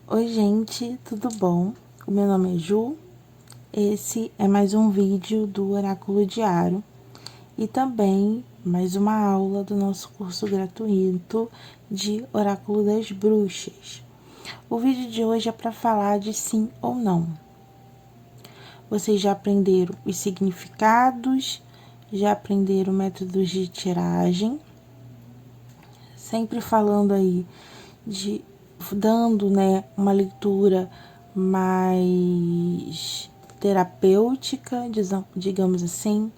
Oi gente, tudo bom? O meu nome é Ju, esse é mais um vídeo do Oráculo Diário e também mais uma aula do nosso curso gratuito de Oráculo das Bruxas. O vídeo de hoje é para falar de sim ou não. Vocês já aprenderam os significados, já aprenderam métodos de tiragem, sempre falando aí dando, né, uma leitura mais terapêutica, digamos assim,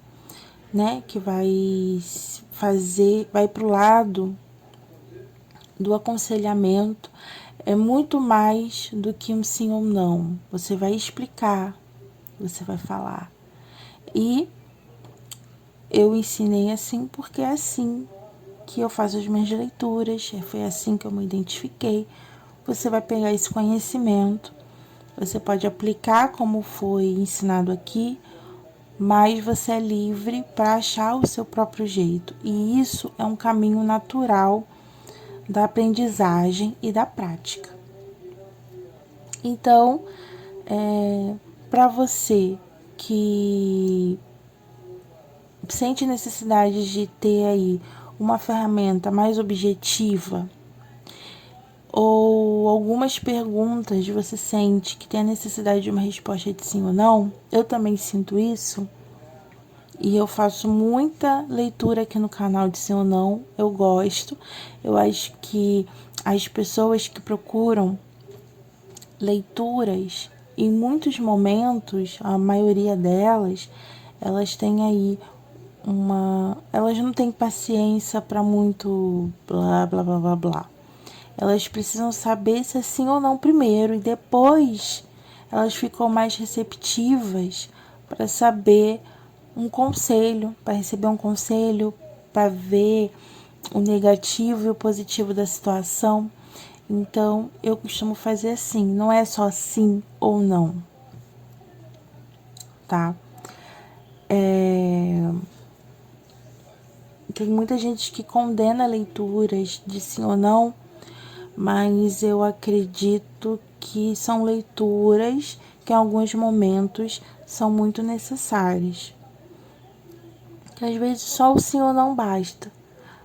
né, que vai pro lado do aconselhamento. É muito mais do que um sim ou não. Você vai explicar, você vai falar. E eu ensinei assim porque é assim que eu faço as minhas leituras, foi assim que eu me identifiquei. Você vai pegar esse conhecimento, você pode aplicar como foi ensinado aqui, mas você é livre para achar o seu próprio jeito. E isso é um caminho natural da aprendizagem e da prática. Então, para você que sente necessidade de ter aí uma ferramenta mais objetiva, ou algumas perguntas você sente que tem a necessidade de uma resposta de sim ou não, eu também sinto isso. E eu faço muita leitura aqui no canal de sim ou não, eu gosto. Eu acho que as pessoas que procuram leituras, em muitos momentos, a maioria delas, elas têm aí elas não têm paciência para muito blá blá blá blá blá. Elas precisam saber se é sim ou não primeiro, e depois elas ficam mais receptivas para saber um conselho, para receber um conselho, para ver o negativo e o positivo da situação. Então, eu costumo fazer assim, não é só sim ou não, tá? Tem muita gente que condena leituras de sim ou não, mas eu acredito que são leituras que em alguns momentos são muito necessárias. Que às vezes só o sim ou não basta,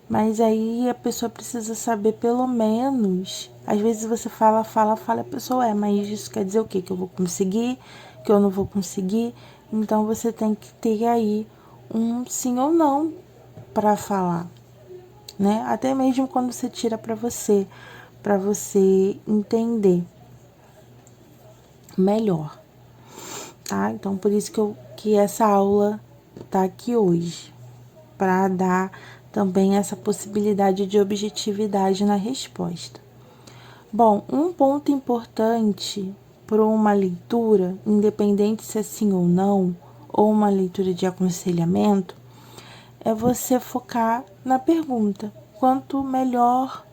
mas aí a pessoa precisa saber pelo menos. Às vezes você fala, a pessoa mas isso quer dizer o quê? Que eu vou conseguir, que eu não vou conseguir. Então você tem que ter aí um sim ou não para falar, né? Até mesmo quando você tira para você entender melhor, tá? Então por isso que essa aula tá aqui hoje, para dar também essa possibilidade de objetividade na resposta. Bom, um ponto importante para uma leitura, independente se é sim ou não, ou uma leitura de aconselhamento, é você focar na pergunta. Quanto melhor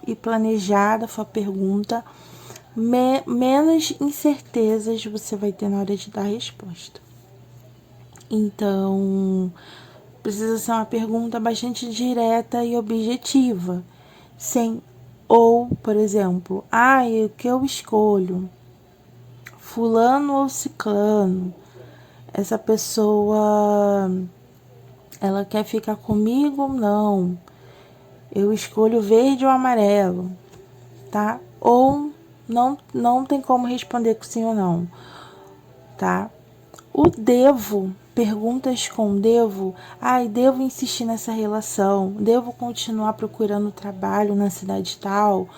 e planejada for a pergunta, menos incertezas você vai ter na hora de dar a resposta. Então, precisa ser uma pergunta bastante direta e objetiva, sem ou, por exemplo, o que eu escolho? Fulano ou ciclano? Essa pessoa, ela quer ficar comigo ou não? Eu escolho verde ou amarelo, tá? Ou não tem como responder com sim ou não, tá? O devo, perguntas com devo, devo insistir nessa relação, devo continuar procurando trabalho na cidade tal,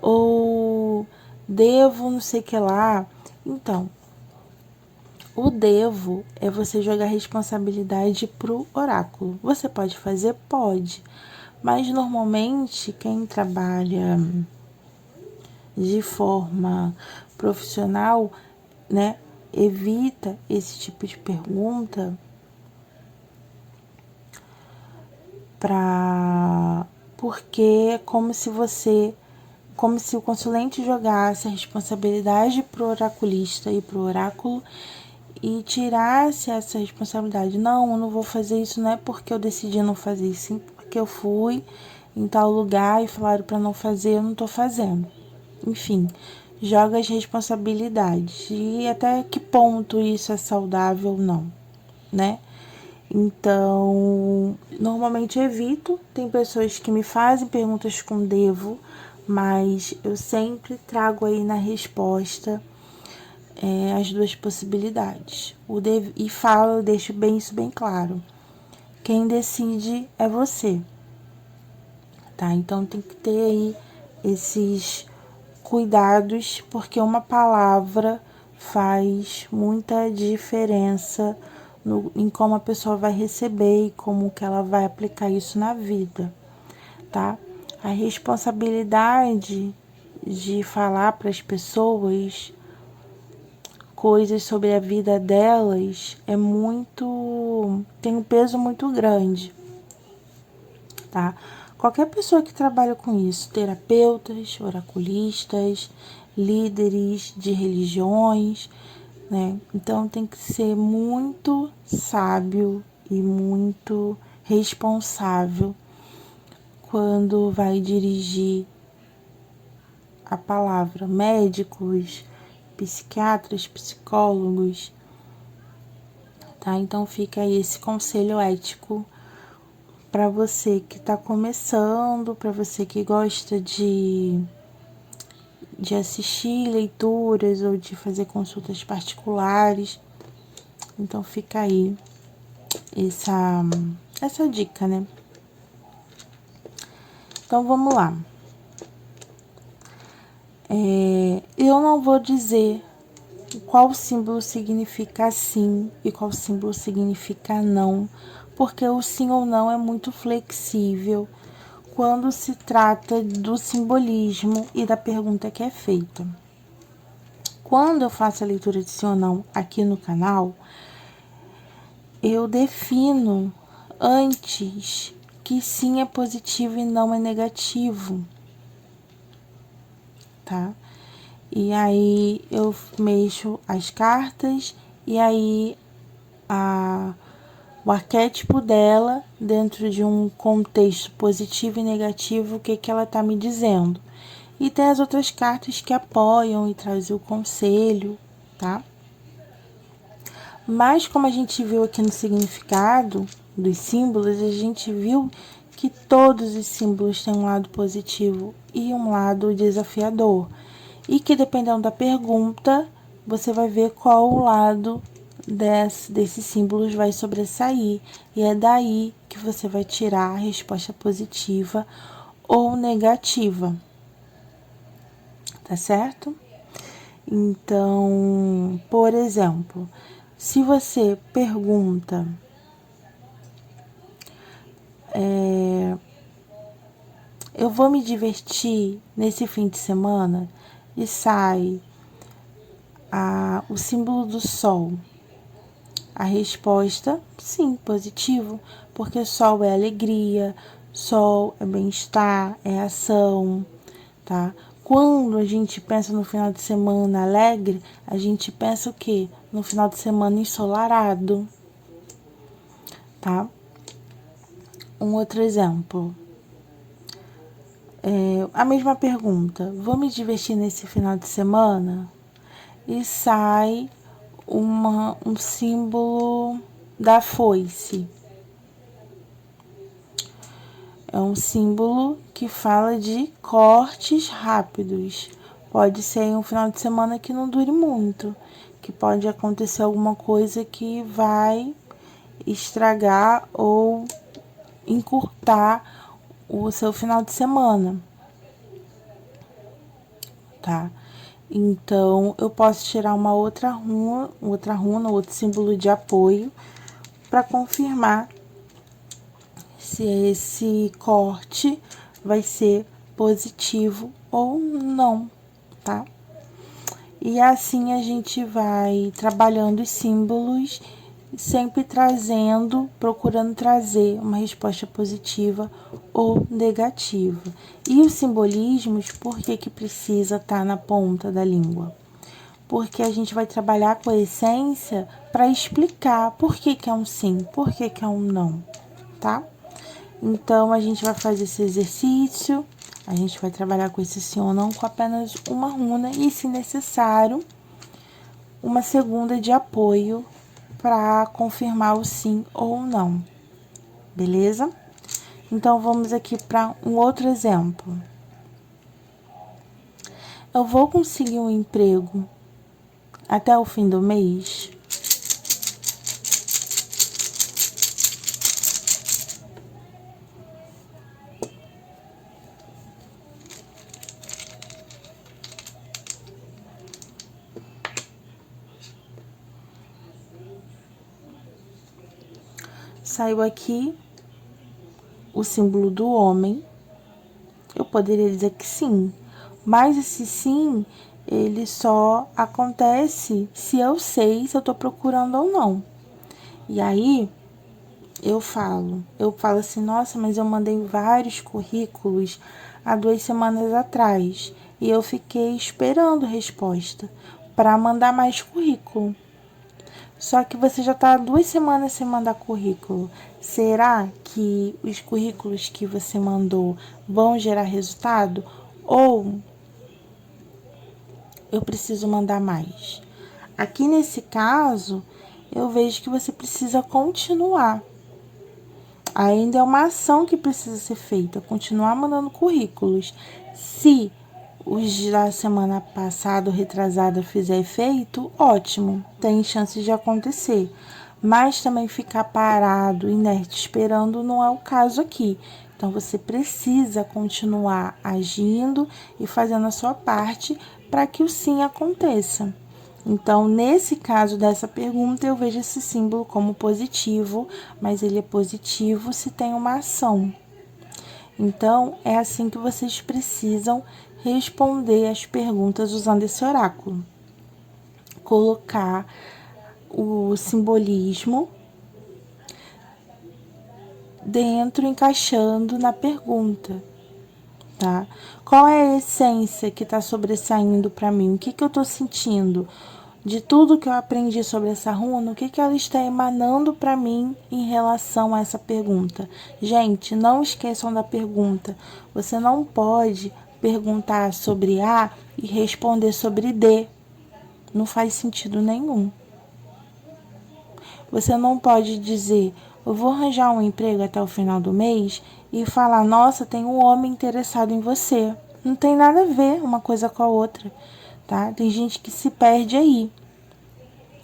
ou devo não sei o que lá. Então, o devo é você jogar responsabilidade pro oráculo. Você pode fazer? Pode. Mas normalmente quem trabalha de forma profissional, né, evita esse tipo de pergunta porque é como se o consulente jogasse a responsabilidade pro oraculista e pro oráculo e tirasse essa responsabilidade. Não, eu não vou fazer isso, não é porque eu decidi não fazer isso, sim porque eu fui em tal lugar e falaram para não fazer, eu não tô fazendo. Enfim, joga as responsabilidades. E até que ponto isso é saudável ou não, né? Então, normalmente eu evito. Tem pessoas que me fazem perguntas com devo, mas eu sempre trago aí na resposta as duas possibilidades. E falo, eu deixo isso bem claro. Quem decide é você, tá? Então tem que ter aí esses cuidados, porque uma palavra faz muita diferença em como a pessoa vai receber e como que ela vai aplicar isso na vida, tá? A responsabilidade de falar para as pessoas coisas sobre a vida delas tem um peso muito grande, tá? Qualquer pessoa que trabalha com isso, terapeutas, oraculistas, líderes de religiões, né? Então tem que ser muito sábio e muito responsável quando vai dirigir a palavra. Médicos, psiquiatras, psicólogos, tá? Então fica aí esse conselho ético para você que está começando, para você que gosta de assistir leituras ou de fazer consultas particulares. Então fica aí essa dica, né? Então vamos lá. Eu não vou dizer qual símbolo significa sim e qual símbolo significa não, porque o sim ou não é muito flexível quando se trata do simbolismo e da pergunta que é feita. Quando eu faço a leitura de sim ou não aqui no canal, eu defino antes que sim é positivo e não é negativo, tá? E aí eu mexo as cartas e aí o arquétipo dela, dentro de um contexto positivo e negativo, o que ela tá me dizendo. E tem as outras cartas que apoiam e trazem o conselho, tá? Mas como a gente viu aqui no significado dos símbolos, a gente viu que todos os símbolos têm um lado positivo e um lado desafiador. E que dependendo da pergunta, você vai ver qual o lado desses símbolos vai sobressair. E é daí que você vai tirar a resposta positiva ou negativa. Tá certo? Então, por exemplo, se você pergunta eu vou me divertir nesse fim de semana, e sai o símbolo do sol. A resposta, sim, positivo, porque sol é alegria, sol é bem-estar, é ação, tá? Quando a gente pensa no final de semana alegre, a gente pensa o quê? No final de semana ensolarado, tá? Um outro exemplo. A mesma pergunta, vou me divertir nesse final de semana? E sai um símbolo da foice. É um símbolo que fala de cortes rápidos. Pode ser em um final de semana que não dure muito, que pode acontecer alguma coisa que vai estragar ou encurtar o seu final de semana, tá? Então, eu posso tirar uma outra runa, outro símbolo de apoio para confirmar se esse corte vai ser positivo ou não, tá? E assim a gente vai trabalhando os símbolos, sempre procurando trazer uma resposta positiva ou negativa. E os simbolismos, por que precisa estar na ponta da língua? Porque a gente vai trabalhar com a essência para explicar por que é um sim, por que é um não, tá? Então, a gente vai fazer esse exercício A gente vai trabalhar com esse sim ou não com apenas uma runa e, se necessário, uma segunda de apoio para confirmar o sim ou não, beleza? Então, vamos aqui para um outro exemplo. Eu vou conseguir um emprego até o fim do mês? Saiu aqui o símbolo do homem. Eu poderia dizer que sim, mas esse sim, ele só acontece se eu sei se eu tô procurando ou não. E aí, eu falo assim, nossa, mas eu mandei vários currículos há 2 semanas atrás e eu fiquei esperando resposta para mandar mais currículo. Só que você já está há 2 semanas sem mandar currículo. Será que os currículos que você mandou vão gerar resultado? Ou eu preciso mandar mais? Aqui nesse caso, eu vejo que você precisa continuar. Ainda é uma ação que precisa ser feita, continuar mandando currículos. Se os da semana passada ou retrasada fizer efeito, ótimo, tem chances de acontecer. Mas também ficar parado, inerte, esperando não é o caso aqui. Então, você precisa continuar agindo e fazendo a sua parte para que o sim aconteça. Então, nesse caso dessa pergunta, eu vejo esse símbolo como positivo, mas ele é positivo se tem uma ação. Então, é assim que vocês precisam responder as perguntas usando esse oráculo. Colocar o simbolismo dentro, encaixando na pergunta, tá? Qual é a essência que está sobressaindo para mim? O que eu estou sentindo? De tudo que eu aprendi sobre essa runa, o que ela está emanando para mim em relação a essa pergunta? Gente, não esqueçam da pergunta. Você não pode perguntar sobre A e responder sobre D. Não faz sentido nenhum. Você não pode dizer, eu vou arranjar um emprego até o final do mês e falar, nossa, tem um homem interessado em você. Não tem nada a ver uma coisa com a outra, tá? Tem gente que se perde aí.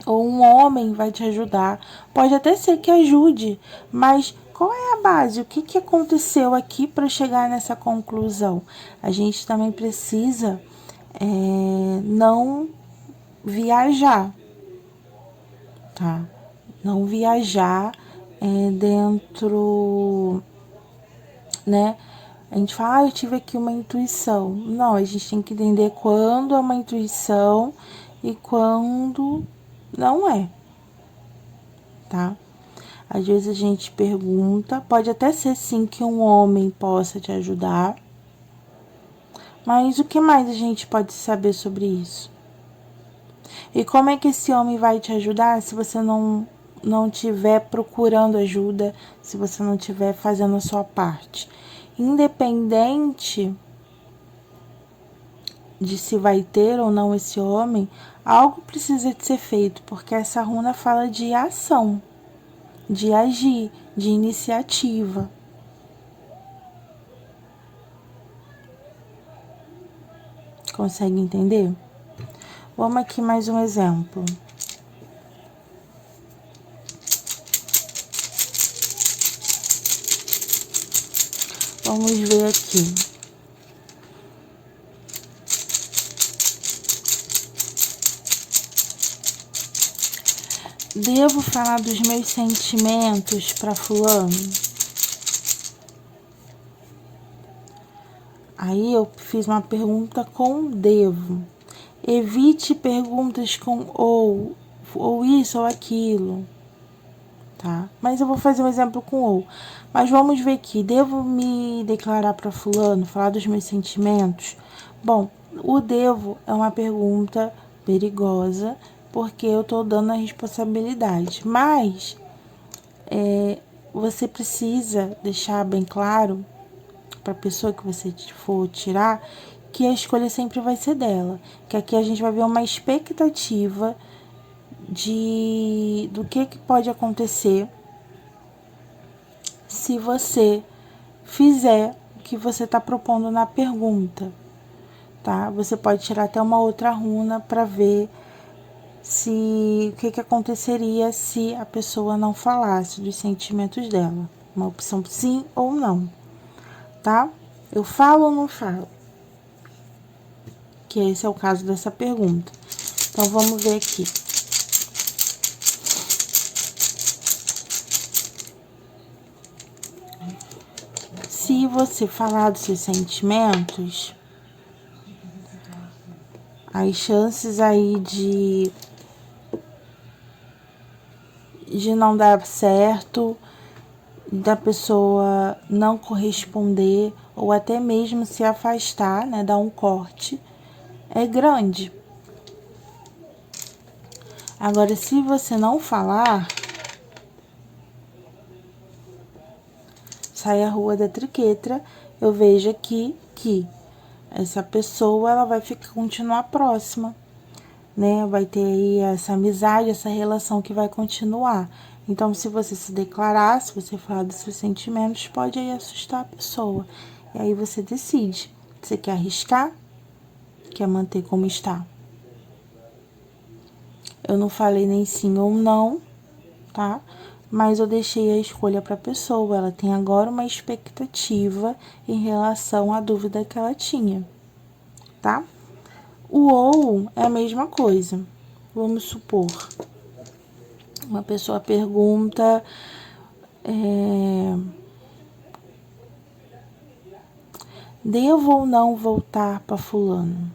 Ou um homem vai te ajudar. Pode até ser que ajude, mas qual é a base? O que aconteceu aqui para chegar nessa conclusão? A gente também precisa não viajar, tá? Não viajar dentro, né? A gente fala, eu tive aqui uma intuição. Não, a gente tem que entender quando é uma intuição e quando não é, tá? Às vezes a gente pergunta, pode até ser sim que um homem possa te ajudar, mas o que mais a gente pode saber sobre isso? E como é que esse homem vai te ajudar se você não estiver procurando ajuda, se você não estiver fazendo a sua parte? Independente de se vai ter ou não esse homem, algo precisa de ser feito, porque essa runa fala de ação, de agir, de iniciativa. Consegue entender? Vamos aqui mais um exemplo. Vamos ver aqui. Devo falar dos meus sentimentos para fulano? Aí eu fiz uma pergunta com devo. Evite perguntas com ou isso ou aquilo, tá? Mas eu vou fazer um exemplo com ou. Mas vamos ver aqui. Devo me declarar para fulano, falar dos meus sentimentos? Bom, o devo é uma pergunta perigosa, porque eu tô dando a responsabilidade. Mas você precisa deixar bem claro para a pessoa que você for tirar, que a escolha sempre vai ser dela. Que aqui a gente vai ver uma expectativa do que pode acontecer se você fizer o que você está propondo na pergunta, tá? Você pode tirar até uma outra runa para ver o que aconteceria se a pessoa não falasse dos sentimentos dela. Uma opção sim ou não, tá? Eu falo ou não falo? Que esse é o caso dessa pergunta. Então, vamos ver aqui. Se você falar dos seus sentimentos, as chances aí de não dar certo, da pessoa não corresponder ou até mesmo se afastar, né, dar um corte, é grande. Agora, se você não falar, sai a Rua da Triquetra, eu vejo aqui que essa pessoa ela vai continuar próxima, né? Vai ter aí essa amizade, essa relação que vai continuar. Então, se você se declarar, se você falar dos seus sentimentos, pode aí assustar a pessoa. E aí você decide. Você quer arriscar? Quer manter como está? Eu não falei nem sim ou não, tá? Mas eu deixei a escolha para a pessoa. Ela tem agora uma expectativa em relação à dúvida que ela tinha, tá? O ou é a mesma coisa. Vamos supor, uma pessoa pergunta, devo ou não voltar para fulano?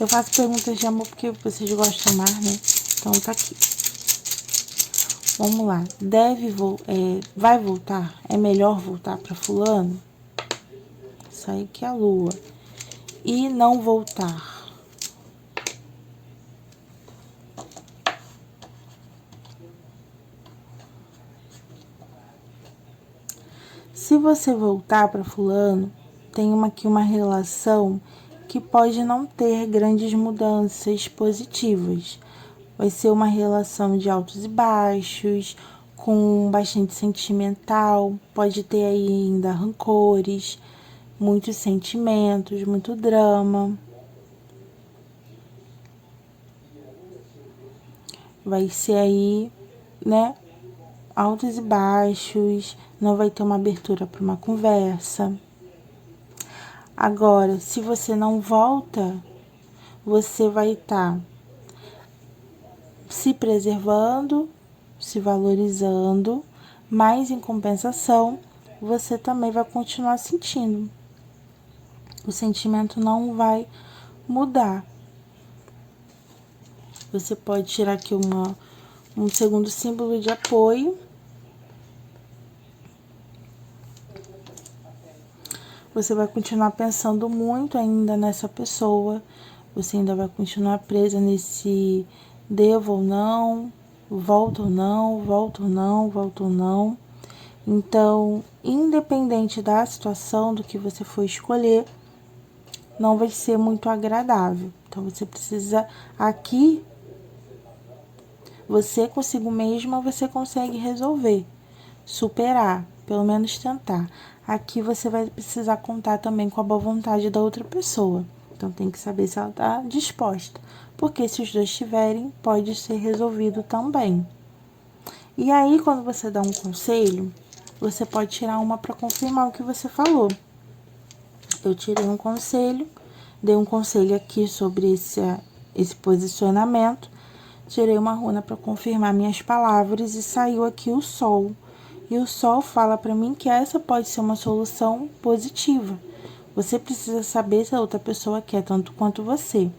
Eu faço perguntas de amor porque vocês gostam mais, né? Então tá aqui. Vamos lá. Vai voltar? É melhor voltar para fulano? Isso aí que é a lua. E não voltar. Se você voltar para fulano, tem aqui uma relação que pode não ter grandes mudanças positivas. Vai ser uma relação de altos e baixos, com bastante sentimental, pode ter aí ainda rancores, muitos sentimentos, muito drama. Vai ser aí, né, altos e baixos, não vai ter uma abertura para uma conversa. Agora, se você não volta, você vai estar se preservando, se valorizando, mas em compensação, você também vai continuar sentindo. O sentimento não vai mudar. Você pode tirar aqui um segundo símbolo de apoio. Você vai continuar pensando muito ainda nessa pessoa. Você ainda vai continuar presa nesse devo ou não, volta ou não, volta ou não, volta ou não. Então, independente da situação, do que você for escolher, não vai ser muito agradável. Então, você precisa aqui, você consigo mesma, você consegue resolver, superar, pelo menos tentar. Aqui você vai precisar contar também com a boa vontade da outra pessoa. Então, tem que saber se ela está disposta. Porque se os dois estiverem, pode ser resolvido também. E aí, quando você dá um conselho, você pode tirar uma para confirmar o que você falou. Eu tirei um conselho, dei um conselho aqui sobre esse posicionamento, tirei uma runa para confirmar minhas palavras e saiu aqui o sol. E o sol fala para mim que essa pode ser uma solução positiva. Você precisa saber se a outra pessoa quer tanto quanto você.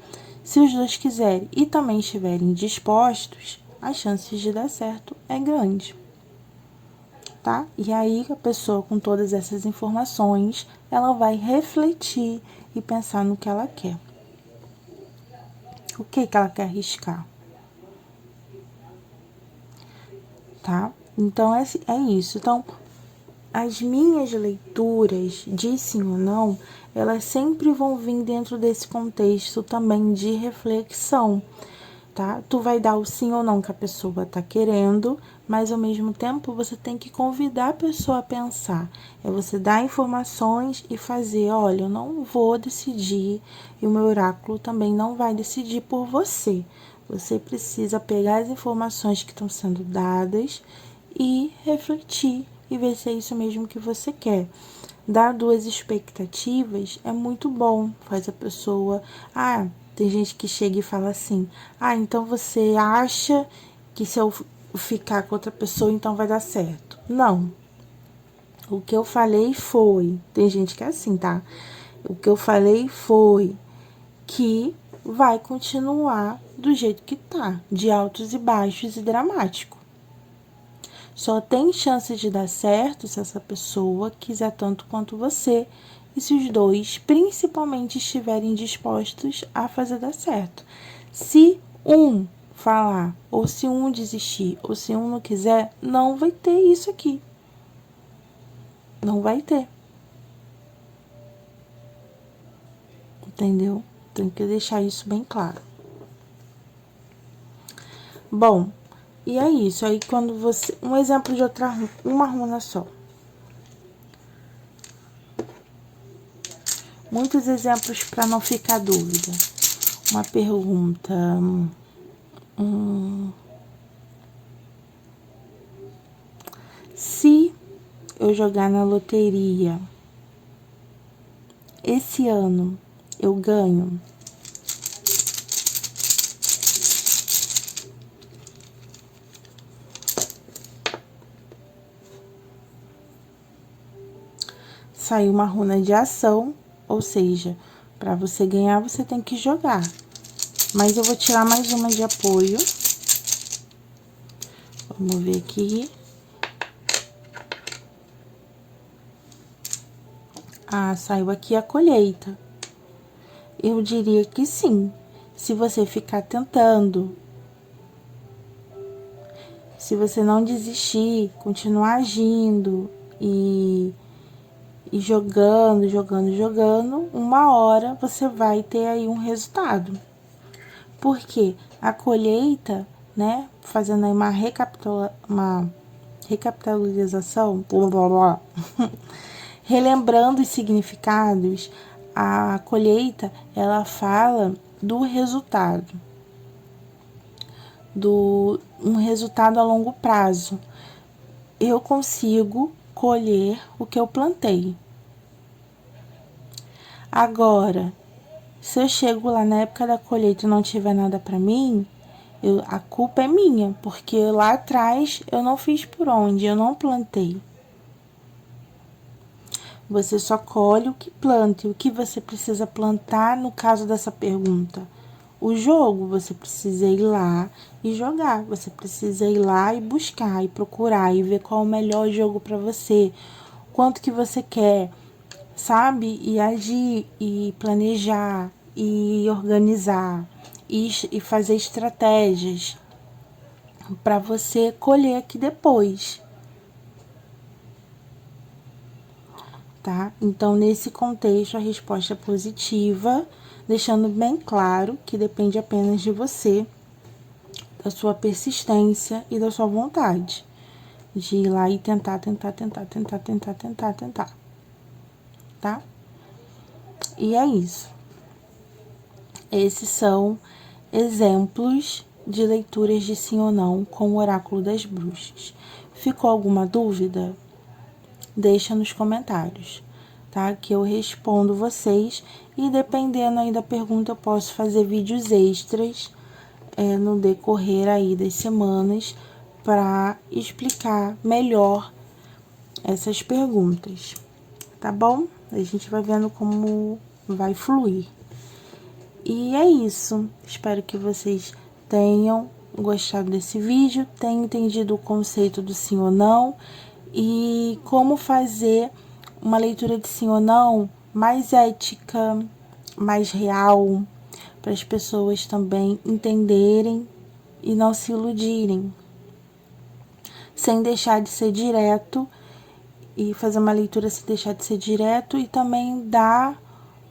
Se os dois quiserem e também estiverem dispostos, as chances de dar certo é grande. Tá? E aí a pessoa com todas essas informações, ela vai refletir e pensar no que ela quer. O que ela quer arriscar? Tá? Então é isso. Então, as minhas leituras de sim ou não, elas sempre vão vir dentro desse contexto também de reflexão, tá? Tu vai dar o sim ou não que a pessoa tá querendo, mas ao mesmo tempo você tem que convidar a pessoa a pensar. É você dar informações e fazer, olha, eu não vou decidir e o meu oráculo também não vai decidir por você. Você precisa pegar as informações que estão sendo dadas e refletir e ver se é isso mesmo que você quer. Dar duas expectativas é muito bom, faz a pessoa... tem gente que chega e fala assim, então você acha que se eu ficar com outra pessoa, então vai dar certo. Não. O que eu falei foi... Tem gente que é assim, tá? O que eu falei foi que vai continuar do jeito que tá, de altos e baixos e dramático. Só tem chance de dar certo se essa pessoa quiser tanto quanto você e se os dois, principalmente, estiverem dispostos a fazer dar certo. Se um falar, ou se um desistir, ou se um não quiser, não vai ter isso aqui. Não vai ter. Entendeu? Tem que deixar isso bem claro. Bom, e é isso. Aí quando você... Um exemplo de uma runa só. Muitos exemplos para não ficar dúvida. Uma pergunta. Se eu jogar na loteria esse ano, eu ganho? Saiu uma runa de ação, ou seja, para você ganhar, você tem que jogar. Mas eu vou tirar mais uma de apoio. Vamos ver aqui. Saiu aqui a colheita. Eu diria que sim. Se você ficar tentando, se você não desistir, continuar agindo e jogando, uma hora você vai ter aí um resultado. Porque a colheita, né, fazendo aí uma recapitalização, relembrando os significados, a colheita, ela fala do resultado, um resultado a longo prazo. Eu consigo colher o que eu plantei. Agora, se eu chego lá na época da colheita e não tiver nada para mim, a culpa é minha, porque lá atrás eu não fiz por onde, eu não plantei. Você só colhe o que planta. E o que você precisa plantar no caso dessa pergunta? O jogo, você precisa ir lá e jogar. Você precisa ir lá e buscar, e procurar, e ver qual é o melhor jogo para você. Quanto que você quer, sabe? E agir, e planejar, e organizar, e fazer estratégias para você colher aqui depois. Tá? Então, nesse contexto, a resposta é positiva, deixando bem claro que depende apenas de você, da sua persistência e da sua vontade de ir lá e tentar, tá? E é isso. Esses são exemplos de leituras de sim ou não com o oráculo das bruxas. Ficou alguma dúvida? Deixa nos comentários, tá? Que eu respondo vocês e dependendo aí da pergunta eu posso fazer vídeos extras no decorrer aí das semanas para explicar melhor essas perguntas, tá bom? A gente vai vendo como vai fluir. E é isso. Espero que vocês tenham gostado desse vídeo, tenham entendido o conceito do sim ou não e como fazer uma leitura de sim ou não mais ética, mais real, para as pessoas também entenderem e não se iludirem, sem deixar de ser direto e fazer uma leitura sem deixar de ser direto, e também dar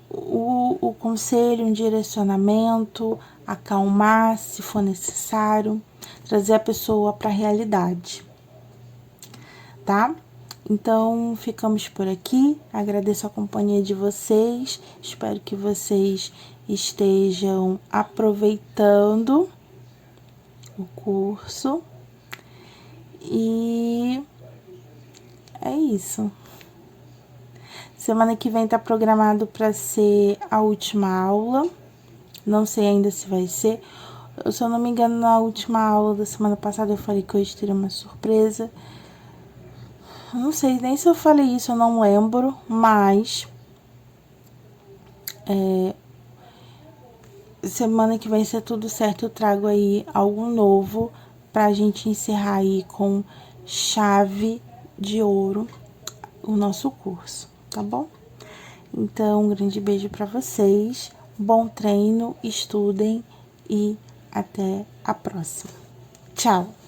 o conselho, um direcionamento, acalmar se for necessário, trazer a pessoa para a realidade, tá? Então, ficamos por aqui. Agradeço a companhia de vocês. Espero que vocês estejam aproveitando o curso. E é isso. Semana que vem tá programado para ser a última aula. Não sei ainda se vai ser. Se eu não me engano, na última aula da semana passada eu falei que hoje teria uma surpresa. Não sei nem se eu falei isso, eu não lembro, mas semana que vem, se tudo certo, eu trago aí algo novo pra gente encerrar aí com chave de ouro o nosso curso, tá bom? Então, um grande beijo pra vocês, bom treino, estudem e até a próxima. Tchau!